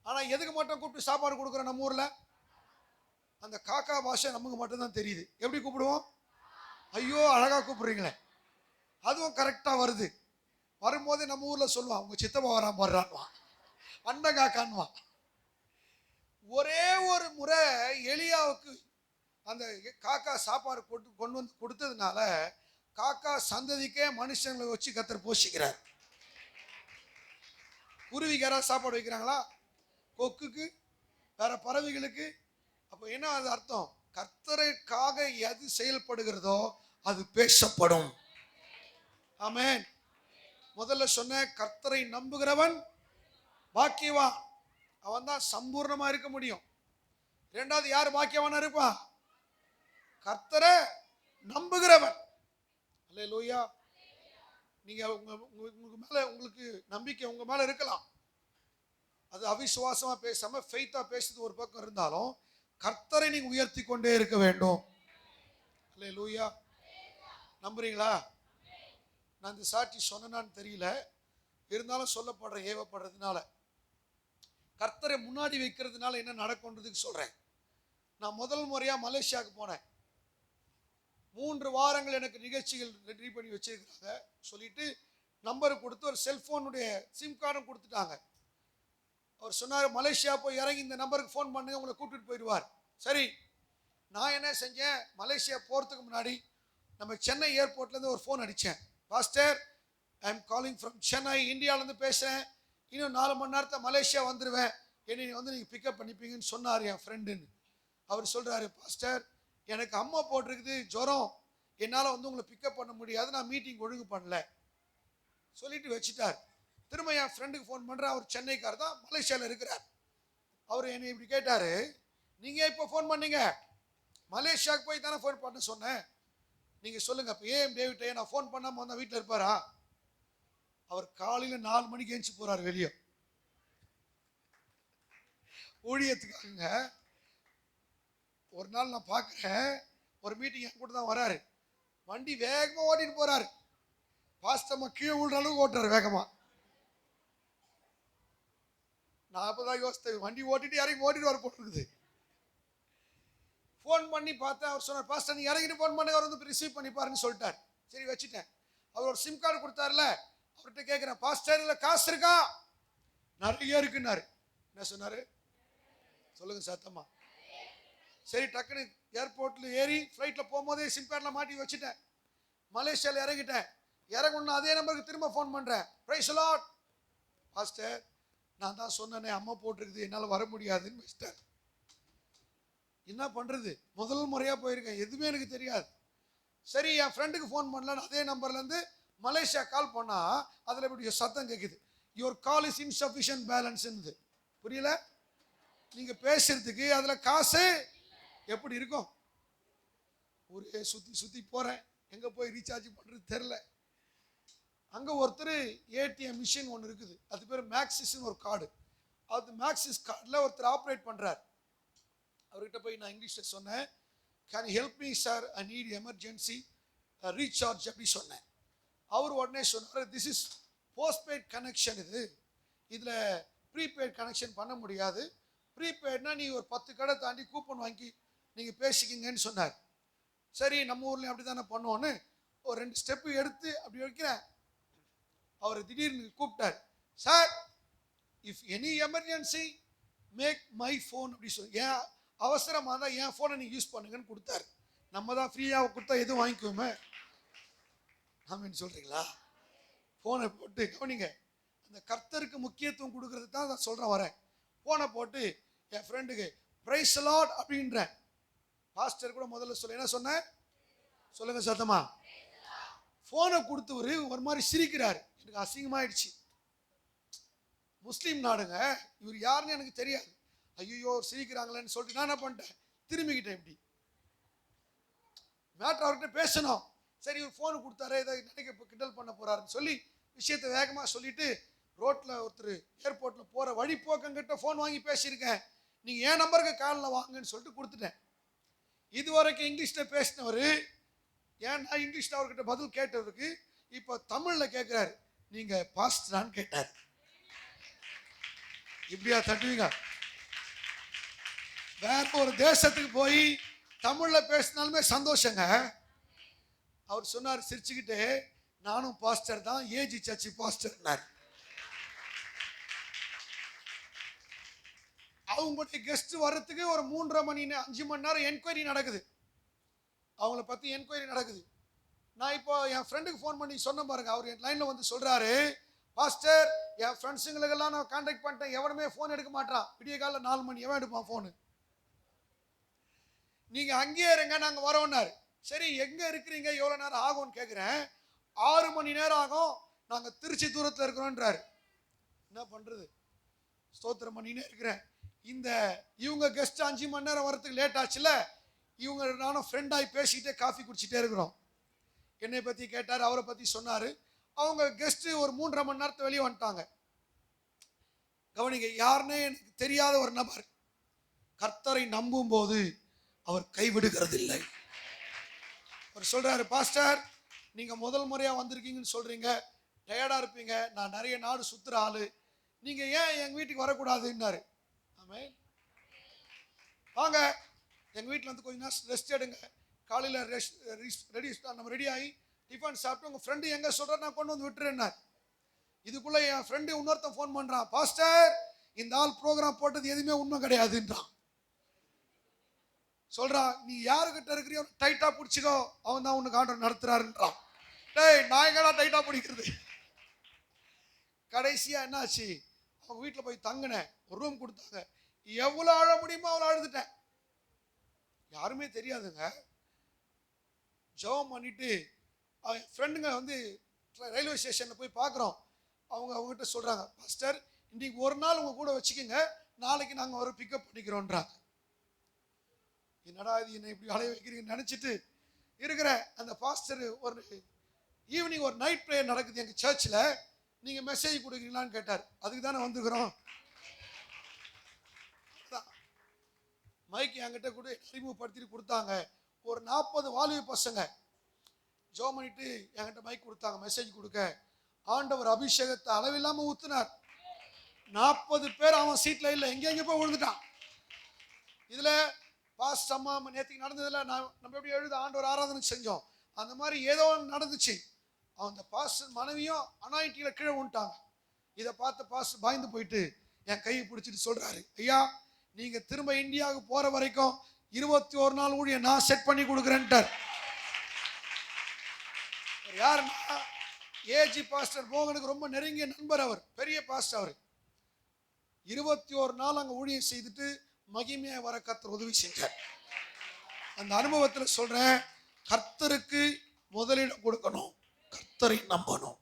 ஆனா எதுக்கு மட்டும் கூப்பிட்டு சாப்பாடு கொடுக்குறோம்? நம்ம ஊர்ல அந்த காக்கா பாஷை நமக்கு மட்டும்தான் தெரியுது. எப்படி கூப்பிடுவோம்? ஐயோ அழகா கூப்பிடுறீங்களே. அதுவும் கரெக்டா வருது. வரும்போது நம்ம ஊர்ல சொல்லுவான், உங்க சித்தப்பா வராம வர்றான்வான், அண்ட காக்கான்வான். ஒரே ஒரு முறை எலியாவுக்கு அந்த காக்கா சாப்பாடு கொண்டு வந்து கொடுத்ததுனால காக்கா சந்ததிக்கே மனுஷங்களை வச்சு கர்த்தர் போஷிக்கிறார். குருவிக்கு யாராவது சாப்பாடு வைக்கிறாங்களா? கொக்குக்கு, வேற பறவைகளுக்கு. அப்போ என்ன அது அர்த்தம்? கர்த்தருக்காக எது செயல்படுகிறதோ அது பேசப்படும். ஆமென். முதல்ல சொன்ன, கர்த்தரை நம்புகிறவன் பாக்கியவான். அவன் தான் சம்பூர்ணமா இருக்க முடியும். இரண்டாவது யார் பாக்கியவானா இருப்பா? கர்த்தரை நம்புகிறவன். அல்லேலூயா. நீங்க உங்க மேல, உங்களுக்கு நம்பிக்கை உங்க மேல இருக்கலாம், அது அவிசுவாசமா பேசாம ஃபெய்த்தா பேசுறது ஒரு பக்கம் இருந்தாலும் கர்த்தரை நீங்க உயர்த்தி கொண்டே இருக்க வேண்டும். அல்லேலூயா. நம்புறீங்களா? நான் இந்த சாட்சி சொன்னான்னு தெரியல, இருந்தாலும் சொல்லப்படுற, ஏவப்படுறதுனால, கர்த்தரை முன்னாடி வைக்கிறதுனால என்ன நடக்கும்ன்றதுக்கு சொல்றேன். நான் முதல் முறையா மலேசியாவுக்கு போனேன். 3 வாரங்கள் எனக்கு நிகழ்ச்சிகள் ரெடி பண்ணி வச்சிருக்கிறாங்க. சொல்லிட்டு நம்பர் கொடுத்து ஒரு செல்ஃபோனுடைய சிம் கார்டும் கொடுத்துட்டாங்க. அவர் சொன்னார், மலேசியா போய் இறங்கி இந்த நம்பருக்கு ஃபோன் பண்ணுங்க, உங்களை கூப்பிட்டுட்டு போயிடுவார். சரி, நான் என்ன செஞ்சேன், மலேசியா போகிறதுக்கு முன்னாடி நம்ம சென்னை ஏர்போர்ட்லேருந்து ஒரு ஃபோன் அடித்தேன். Pastor, I am calling from Chennai, இந்தியாவிலேருந்து பேசுகிறேன், இன்னும் 4 மணி நேரத்தில் மலேசியா வந்துடுவேன், என்னை வந்து நீங்கள் பிக்கப் பண்ணிப்பீங்கன்னு சொன்னார் என் ஃப்ரெண்டுன்னு. அவர் சொல்கிறாரு, பாஸ்டர் எனக்கு அம்மா போட்டிருக்குது ஜுரம், என்னால் வந்து உங்களை பிக்கப் பண்ண முடியாது, நான் மீட்டிங் ஒழுங்கு பண்ணல சொல்லிட்டு வச்சுட்டார். திரும்ப என் ஃப்ரெண்டுக்கு ஃபோன் பண்ணுறேன், அவர் சென்னைக்கார் தான், மலேசியாவில் இருக்கிறார். அவர் என்னை இப்படி கேட்டார், நீங்கள் இப்போ ஃபோன் பண்ணீங்க, மலேசியாவுக்கு போய் தானே ஃபோன் பண்ண சொன்னேன், நீங்கள் சொல்லுங்கள் இப்போ ஏஎம் டேவிட்டே நான் ஃபோன் பண்ணாமல் வந்தால் வீட்டில் இருப்பாரா? அவர் காலையில் 4 மணிக்கு எழுந்துச்சு போகிறார் வெளியே ஊழியத்துக்காக. ஒரு நாள் நான் பார்க்குறேன், ஒரு மீட்டிங் என் கூட தான் வராரு, வண்டி வேகமாக ஓட்டிட்டு போகிறாரு, பாஸ்டம்மா கீழே விழுற அளவுக்கு ஓட்டுறாரு வேகமாக. நான் அப்போ தான் யோசித்தேன், வண்டி ஓட்டிட்டு இறங்கி ஓட்டிட்டு வர போட்டுருக்குது. ஃபோன் பண்ணி பார்த்தேன், அவர் சொன்னார், பாஸ்டர் நீ இறங்கிட்டு ஃபோன் பண்ணுங்க, அவர் வந்து ரிசீவ் பண்ணிப்பாருன்னு சொல்லிட்டார். சரி வச்சுட்டேன். அவர் ஒரு சிம் கார்டு கொடுத்தாருல, அவர்கிட்ட கேட்குறேன், பாஸ்டர் இல்லை காசு இருக்கா? நிறைய இருக்குன்னாரு. என்ன சொன்னார் சொல்லுங்க சத்தமா? சரி, டக்குன்னு ஏர்போர்ட்டில் ஏறி ஃப்ளைட்டில் போகும்போதே சிம் கார்டில் மாட்டி வச்சுட்டேன். மலேசியாவில் இறங்கிட்டேன். இறங்கணுன்னு அதே நம்பருக்கு திரும்ப ஃபோன் பண்ணுறேன், பிரைஸ் தி லார்ட் பாஸ்டர் நான் தான் சொன்னேனே அம்மா போட்டிருக்குது, என்னால் வர முடியாதுன்னு மிஸ்டர். என்ன பண்ணுறது, முதல் முறையாக போயிருக்கேன், எதுவுமே எனக்கு தெரியாது. சரி, என் ஃப்ரெண்டுக்கு ஃபோன் பண்ணலான்னு அதே நம்பர்லேருந்து மலேசியா கால் பண்ணால் அதில் இப்படி சத்தம் கேட்குது, யுவர் கால் இஸ் இன்சஃபிஷியன்ட் பேலன்ஸ்ன்னு. புரியல? நீங்கள் பேசுறதுக்கு அதில் காசு எப்படி இருக்கும்? ஒரே சுற்றி சுற்றி போகிறேன், எங்கே போய் ரீசார்ஜ் பண்ணுறது தெரில. அங்கே ஒருத்தர் ஏடிஎம் மிஷின் ஒன்று இருக்குது, அது பேர் மேக்சிஸ்ன்னு ஒரு கார்டு. அது மேக்சிஸ் கார்டில் ஒருத்தர் ஆப்ரேட் பண்ணுறார். அவர்கிட்ட போய் நான் இங்கிலீஷில் சொன்னேன், can help me sir, I need emergency recharge அப்படி சொன்னேன். அவர் உடனே சொன்னார், திஸ் இஸ் போஸ்ட்பெய்ட் கனெக்ஷன், இதில் ப்ரீபெய்ட் கனெக்ஷன் பண்ண முடியாது, ப்ரீபெய்ட்னா நீங்கள் ஒரு 10 கடை தாண்டி கூப்பன் வாங்கி நீங்கள் பேசிக்கிங்கன்னு சொன்னார். சரி, நம்ம ஊர்லேயும் அப்படி தானே பண்ணுவோன்னு ஒரு 2 ஸ்டெப்பு எடுத்து அப்படி வைக்கிறேன். அவர் திடீர்னு கூப்பிட்டார், sir if any emergency make my phone அப்படி சொல்லி, ஏன் அவசரமாக தான் என் ஃபோனை நீங்கள் யூஸ் பண்ணுங்கன்னு கொடுத்தாரு. நம்ம தான் ஃப்ரீயாக கொடுத்தா எதுவும் வாங்கிக்குவோமே, ஆமான்னு சொல்கிறீங்களா? ஃபோனை போட்டு கவனிங்க, அந்த கர்த்தருக்கு முக்கியத்துவம் கொடுக்கறது தான் நான் சொல்கிறேன் வரேன். ஃபோனை போட்டு என் ஃப்ரெண்டுக்கு பிரைஸ் தி லார்ட் அப்படின்றேன். பாஸ்டர் கூட முதல்ல சொல்ல என்ன சொன்னேன் சொல்லுங்க சத்தமா? ஃபோனை கொடுத்தவர் ஒரு மாதிரி சிரிக்கிறார், எனக்கு அசிங்கமாயிடுச்சு. முஸ்லீம் நாடுங்க, இவர் யாருன்னு எனக்கு தெரியாது, ஐயோ சிரிக்கிறாங்களேன்னு சொல்லிட்டு நான் என்ன பண்ணிட்டேன், திரும்பிக்கிட்டேன். இப்படி மேட்ரு அவர்கிட்ட பேசணும். சரி, இவர் ஃபோனு கொடுத்தாரு, இதை நினைக்க இப்போ கிண்டல் பண்ண போறாருன்னு சொல்லி விஷயத்தை வேகமாக சொல்லிட்டு ரோட்டில் ஒருத்தர் ஏர்போர்ட்டில் போகிற வழிபோக்கங்கிட்ட ஃபோன் வாங்கி பேசியிருக்கேன், நீங்கள் என் நம்பருக்கு காலில் வாங்கன்னு சொல்லிட்டு கொடுத்துட்டேன். இது வரைக்கும் இங்கிலீஷில் பேசினவர், ஏன் நான் இங்கிலீஷில் அவர்கிட்ட பதில் கேட்டதுக்கு இப்போ தமிழில் கேட்குறாரு, நீங்கள் பாஸ்டரான்னு கேட்டார். இப்படியா தட்டுவீங்க? வேற ஒரு தேசத்துக்கு போய் தமிழில் பேசினாலுமே சந்தோஷங்க. அவர் சொன்னார் சிரிச்சுக்கிட்டு, நானும் பாஸ்டர் தான், ஏஜி சர்ச்சி பாஸ்டர்னார். அவங்களுடைய கெஸ்ட் வர்றதுக்கு ஒரு 3.5 மணி 5 மணி நேரம் என்கொயரி நடக்குது, அவங்கள பற்றி என்கொயரி நடக்குது. நான் இப்போ என் ஃப்ரெண்டுக்கு ஃபோன் பண்ணி சொன்ன பாருங்க, அவர் என் லைனில் வந்து சொல்கிறாரு, பாஸ்டர் என் ஃப்ரெண்ட்ஸுங்களுக்கெல்லாம் நான் கான்டாக்ட் பண்ணிட்டேன், எவனுமே ஃபோன் எடுக்க மாட்டான், விடிய காலையில் 4 மணி எவன் எடுப்பான் ஃபோனு, நீங்கள் அங்கேயே இருங்க நாங்கள் வரோன்னாரு. சரி, எங்கே இருக்கிறீங்க, எவ்வளோ நேரம் ஆகும்னு கேட்குறேன். 6 மணி நேரம் ஆகும், நாங்கள் திருச்சி தூரத்தில் இருக்கிறோன்றாரு. என்ன பண்ணுறது, ஸ்தோத்திரம் பண்ணினே இருக்கிறேன். இந்த இவங்க கெஸ்ட் 5 மணி நேரம் வரத்துக்கு லேட் ஆச்சுல, இவங்க நானும் ஃப்ரெண்டாகி பேசிக்கிட்டே காஃபி குடிச்சிட்டே இருக்கிறோம். என்னை பற்றி கேட்டார், அவரை பற்றி சொன்னார். அவங்க கெஸ்ட்டு ஒரு 3.5 மணி நேரத்தை வெளியே வந்துட்டாங்க. கவனிங்க, யாருன்னே எனக்கு தெரியாத ஒரு நபர் கர்த்தரை நம்பும் போது அவர் கைவிடுகிறது இல்லை. அவர் சொல்றாரு, பாஸ்டர் நீங்க முதல் முறையா வந்திருக்கீங்கன்னு சொல்றீங்க, டயர்டா இருப்பீங்க, நான் நிறைய நாடு சுத்துற ஆளு, நீங்க ஏன் எங்க வீட்டுக்கு வரக்கூடாதுன்னாரு. ஆமென். வாங்க எங்க வீட்டில் வந்து கொஞ்ச நேரம் ரெஸ்ட் எடுங்க, காலையில் நம்ம ரெடி ஆகி டிஃபன் சாப்பிட்டு உங்கள் ஃப்ரெண்டு எங்கே சொல்கிற நான் கொண்டு வந்து விட்டுறேன்னார். இதுக்குள்ள என் ஃப்ரெண்டு இன்னொருத்தன் ஃபோன் பண்றான், பாஸ்டர் இந்த ஆள் ப்ரோக்ராம் போட்டது எதுவுமே உண்மை கிடையாதுன்றான். சொல்றான், நீ யாருக்கிட்ட இருக்கிறியோ டைட்டா பிடிச்சிக்கோ, அவன் தான் உனக்கு ஆர்டர் நடத்துறாருன்றான். டேய் நான் எங்கடா டைட்டா பிடிக்கிறது. கடைசியா என்னாச்சு, அவங்க வீட்டில் போய் தங்கினேன், ஒரு ரூம் கொடுத்தாங்க. எவ்வளோ அழ முடியுமோ அவ்வளோ அழுதுட்டேன். யாருமே தெரியாதுங்க. ஜெபம் பண்ணிட்டு ஃப்ரெண்டுங்க வந்து ரயில்வே ஸ்டேஷனில் போய் பார்க்குறோம். அவங்ககிட்ட சொல்கிறாங்க, பாஸ்டர் இன்றைக்கி ஒரு நாள் உங்கள் கூட வச்சுக்கோங்க, நாளைக்கு நாங்கள் ஒரு பிக்கப் பண்ணிக்கிறோன்றாங்க. என்னடா இது என்னை இப்படி அலைய வைக்கிறீங்கன்னு நினச்சிட்டு இருக்கிற அந்த பாஸ்டர் ஒரு ஈவினிங் ஒரு நைட் ப்ரேயர் நடக்குது எங்கள் சர்ச்சில், நீங்கள் மெசேஜ் கொடுக்குறீங்களான்னு கேட்டார். அதுக்கு தானே வந்துருக்குறோம். மைக்கு என்கிட்ட கூட அறிமுகப்படுத்திட்டு கொடுத்தாங்க. ஒரு 40 வாலிப பசங்க ஜெபம் பண்ணிட்டு என்கிட்ட மைக் கொடுத்தாங்க மெசேஜ் கொடுக்க. ஆண்டவர் அபிஷேகத்தை அளவில்லாமல் ஊத்துனார். 40 பேர் அவன் சீட்டில் இல்லை, எங்கே போய் விழுந்துட்டான். இதில் பாஸ்ட் அம்மா நேற்றுக்கு நடந்ததில் நம்ம எப்படி எழுத ஆண்டவர் ஆராதனை செஞ்சோம், அந்த மாதிரி ஏதோ ஒன்று நடந்துச்சு. அந்த பாஸ்டர் மனைவியும் அனாயிட்டியில் கீழே விட்டாங்க. இதை பார்த்து பாஸ்டர் பயந்து போயிட்டு என் கையை பிடிச்சிட்டு சொல்கிறாரு, ஐயா நீங்கள் திரும்ப இந்தியாவுக்கு போகிற வரைக்கும் 21 நாள் ஊழிய நான் செட் பண்ணி கொடுக்குறேன்ட்டார். யாருன்னா ஏஜி பாஸ்டர் மோகனுக்கு ரொம்ப நெருங்கிய நண்பர், அவர் பெரிய பாஸ்டர். அவர் 21 நாள் அங்கே ஊழியம் செய்துட்டு மகிமையாக வர கர்த்தர் உதவி செஞ்சார். அந்த அனுபவத்தில் சொல்கிறேன், கர்த்தருக்கு முதலிடம் கொடுக்கணும், கர்த்தரை நம்பணும்.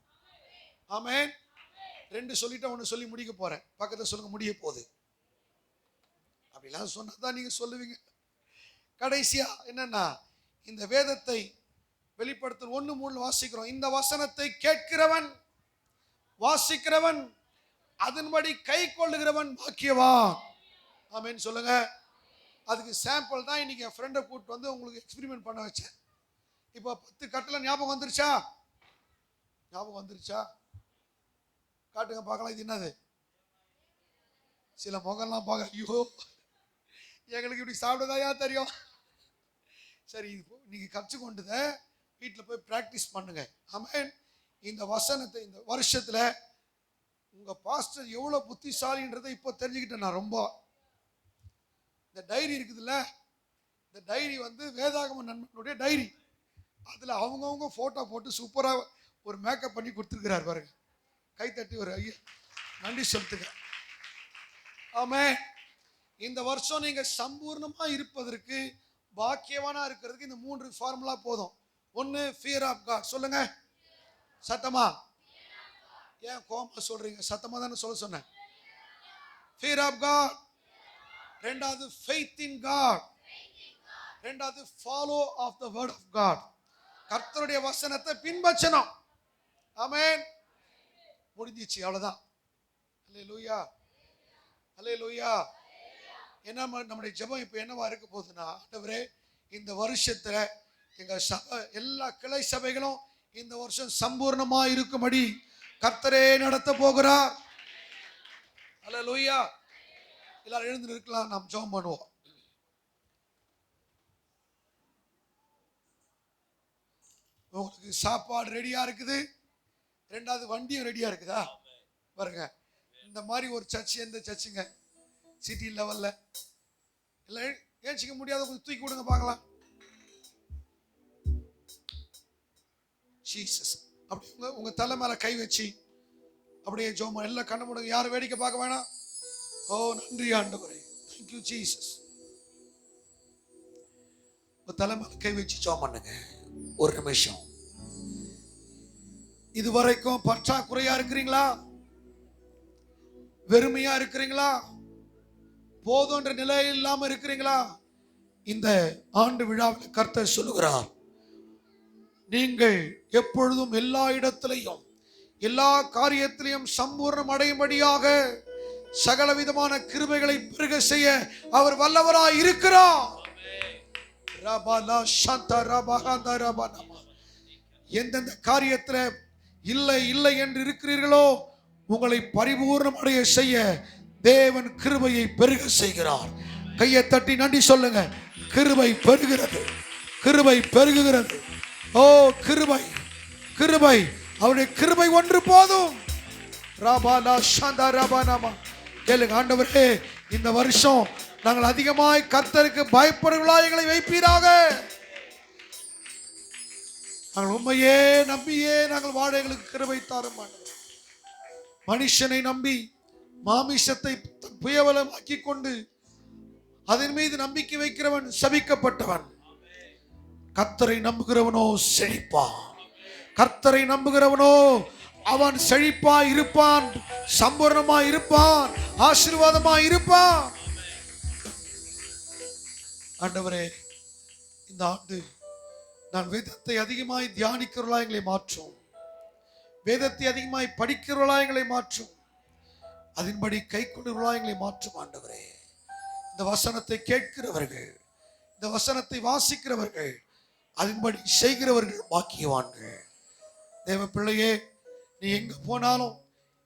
ஆமென். 2 சொல்லிட்டு ஒன்று சொல்லி முடிக்க போகிறேன். பக்கத்தில் சொல்லுங்க, முடிய போகுது. அப்படிலாம் சொன்னா தான் நீங்கள் சொல்லுவீங்க. கடைசியா என்னன்னா, இந்த வேதத்தை வெளிப்படுத்தல் 1:3 வாசிக்கிறோம். இந்த வசனத்தை கேட்கிறவன் வாசிக்கிறவன் அதன்படி கை கொள்ளுகிறவன் பாக்கியவான். ஆமென் சொல்லுங்க. அதுக்கு சாம்பிள் தான் இன்னைக்கு என் ஃப்ரெண்டை கூப்பிட்டு வந்து உங்களுக்கு எக்ஸ்பெரிமெண்ட் பண்ண வச்சேன். இப்போ 10 கட்டளை ஞாபகம் வந்துருச்சா? ஞாபகம் வந்துருச்சா? காட்டுங்க பார்க்கலாம். இது என்னது? சில முகம்லாம் பார்க்க ஐயோ எங்களுக்கு இப்படி சாப்பிட்டதாயா தெரியும். சரி, நீங்கள் கற்றுக்கொண்டுத வீட்டில் போய் ப்ராக்டிஸ் பண்ணுங்க. ஆமென். இந்த வசனத்தை இந்த வருஷத்தில் உங்கள் பாஸ்டர் எவ்வளோ புத்திசாலின்றதை இப்போ தெரிஞ்சுக்கிட்டேன் நான். ரொம்ப இந்த டைரி இருக்குதுல்ல, இந்த டைரி வந்து வேதாகம நண்பனுடைய டைரி. அதில் அவங்கவுங்க ஃபோட்டோ போட்டு சூப்பராக ஒரு மேக்கப் பண்ணி கொடுத்துருக்கிறார் பாருங்க. கைத்தட்டி ஒரு ஐயா நன்றி சொல்லுங்க. ஆமென். இந்த வருஷம் நீங்கள் சம்பூர்ணமாக இருப்பதற்கு, பாக்கியவானா இருக்கிறதுக்கு இந்த 3 ஃபார்முலா போதும். 1, ஃபியர் ஆஃப் காட். சொல்லுங்க சத்தமா. ஏன் கோமா சொல்றீங்க? சத்தமா தானே சொல்ல சொன்னேன். Fear of God. 2வது ஃபெய்த் இன் காட். 2வது follow of the word of God. கர்த்தருடைய வசனத்தை பின்பற்றணும். ஆமென். முடிஞ்சிச்சு, அவ்வளவுதான். அல்லேலூயா, அல்லேலூயா. என்ன நம்முடைய ஜெபம் இப்போ என்னவா இருக்க போகுதுன்னா, ஆண்டவரே இந்த வருஷத்துல எங்க சபை எல்லா கிளை சபைகளும் இந்த வருஷம் சம்பூர்ணமா இருக்கும்படி கர்த்தரே நடத்த போகிறார். அல்லேலூயா. எல்லாரும் எழுந்து நிற்கலாம், நாம் ஜெபம் பண்ணுவோம். உங்களுக்கு சாப்பாடு ரெடியா இருக்குது, 2வது வண்டியும் ரெடியா இருக்குதா பாருங்க. இந்த மாதிரி ஒரு சர்ச் எந்த சர்ச்சுங்க சிட்டி லெவல்ல இல்லை ஏச்சிக்க முடியாத கொஞ்சம் தூக்கி கொடுங்க பார்க்கலாம். ஜீசஸ். அப்படி உங்க தலை மேல கை வச்சு அப்படியே ஜோமா எல்லாம் கண்ண முடுங்க. யாரும் வேடிக்கை பார்க்க வேணாம். ஓ நன்றி ஆண்டவரே, தேங்க்யூ ஜீசஸ். உங்க தலை மேல கை வச்சு ஜோம் பண்ணுங்க ஒரு நிமிஷம். இதுவரைக்கும் பற்றாக்குறையா இருக்கிறீங்களா? வெறுமையா இருக்கிறீங்களா? போதுன்ற நிலை இல்லாம இருக்கிறீங்களா? இந்த ஆண்டு விழாவில் கர்த்தர் சொல்லுகிறார், நீங்கள் எப்பொழுதும் எல்லா இடத்திலையும் எல்லா காரியத்திலையும் சம்பூர்ணம் அடையும்படியாக சகல விதமான கிருபைகளை பெருக செய்ய அவர் வல்லவராய் இருக்கிறார். எந்தெந்த காரியத்துல இல்லை இல்லை என்று இருக்கிறீர்களோ உங்களை பரிபூர்ணம் அடைய செய்ய தேவன் கிருபையை பெருக செய்கிறார். கையை தட்டி நன்றி சொல்லுங்க. கிருபை பெருகிறது, கிருபை பெருகுகிறது. ஓ கிருபை, கிருபை, அவருடைய கிருபை ஒன்று போதும். ரபாலா ஷந்தா ரபானமா. கேளுங்க, ஆண்டவரே இந்த வருஷம் நாங்கள் அதிகமாய் கர்த்தருக்கு பயப்படுவர்களாய் எங்களை வைப்பீராக. நாங்கள் உண்மையே நம்பியே நாங்கள் வாழ எங்களுக்கு கிருபை தாரும் ஆண்டவரே. மனுஷனை நம்பி மாமிசத்தை புயவலமாக்கி கொண்டு அதன் மீது நம்பிக்கை வைக்கிறவன் சபிக்கப்பட்டவன். கர்த்தரை நம்புகிறவனோ செழிப்பான். கர்த்தரை நம்புகிறவனோ அவன் செழிப்பாய் இருப்பான், சம்பூர்ணமாய் இருப்பான், ஆசீர்வாதமாய் இருப்பான். ஆண்டவரே, இந்த ஆண்டு நான் வேதத்தை அதிகமாய் தியானிக்கிறவர்களா எங்களை மாற்றும். வேதத்தை அதிகமாய் படிக்கிறவர்களா எங்களை மாற்றும். அதன்படி கை கொண்டுள்ளவர்களா எங்களை மாற்றும். ஆண்டவரே, இந்த வசனத்தை கேட்கிறவர்கள், இந்த வசனத்தை வாசிக்கிறவர்கள், அதன்படி செய்கிறவர்கள் பாக்கியவான்கள். தேவ பிள்ளையே, நீ எங்க போனாலும்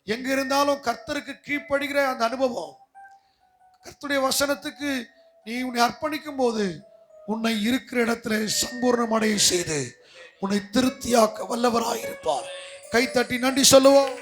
எங்க இருந்தாலும் கர்த்தருக்கு கீழ்ப்படுகிற அந்த அனுபவம், கர்த்தருடைய வசனத்துக்கு நீ உன்னை அர்ப்பணிக்கும் போது உன்னை இருக்கிற இடத்துல சம்பூர்ணமடைய செய்து உன்னை திருப்தியாக்க வல்லவராயிருப்பார். கைத்தட்டி நன்றி சொல்லுவோம்.